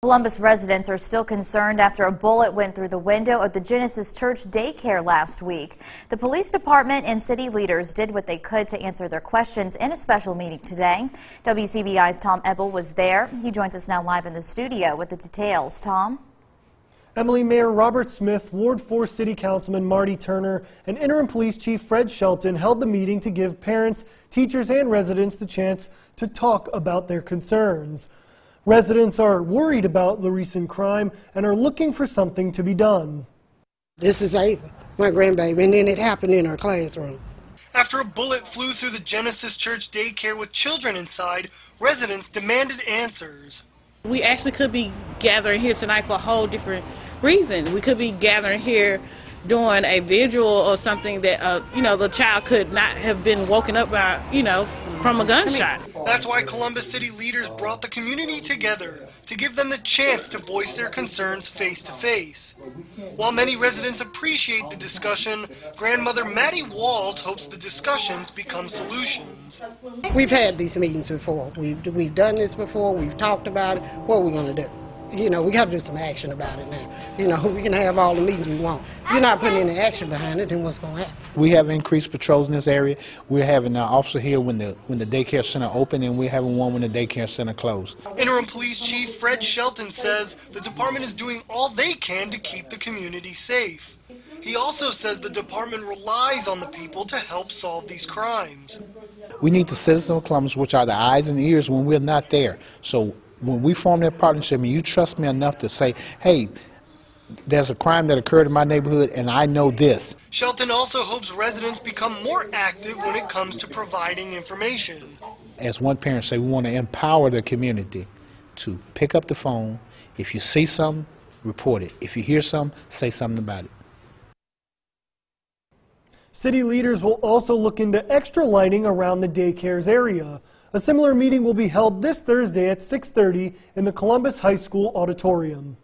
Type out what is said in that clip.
Columbus residents are still concerned after a bullet went through the window of the Genesis Church Daycare last week. The police department and city leaders did what they could to answer their questions in a special meeting today. WCBI's Tom Ebel was there. He joins us now live in the studio with the details. Tom? Emily, Mayor Robert Smith, Ward 4 City Councilman Marty Turner, and Interim Police Chief Fred Shelton held the meeting to give parents, teachers, and residents the chance to talk about their concerns. Residents are worried about the recent crime and are looking for something to be done. This is Ava, my grandbaby, and then it happened in her classroom. After a bullet flew through the Genesis Church Daycare with children inside, residents demanded answers. We actually could be gathering here tonight for a whole different reason. We could be gathering here doing a vigil or something that, the child could not have been woken up by, from a gunshot. That's why Columbus City leaders brought the community together to give them the chance to voice their concerns face to face. While many residents appreciate the discussion, grandmother Maddie Walls hopes the discussions become solutions. We've had these meetings before. We've done this before. We've talked about it. What are we going to do? We got to do some action about it now. We can have all the meetings we want. If you're not putting any action behind it, then what's going to happen? We have increased patrols in this area. We're having an officer here when the daycare center opened, and we're having one when the daycare center closed. Interim Police Chief Fred Shelton says the department is doing all they can to keep the community safe. He also says the department relies on the people to help solve these crimes. We need the citizens of Columbus, which are the eyes and ears when we're not there. So when we form that partnership and you trust me enough to say, hey, there's a crime that occurred in my neighborhood and I know this. Shelton also hopes residents become more active when it comes to providing information. As one parent said, we want to empower the community to pick up the phone. If you see something, report it. If you hear something, say something about it. City leaders will also look into extra lighting around the daycare's area. A similar meeting will be held this Thursday at 6:30 in the Columbus High School auditorium.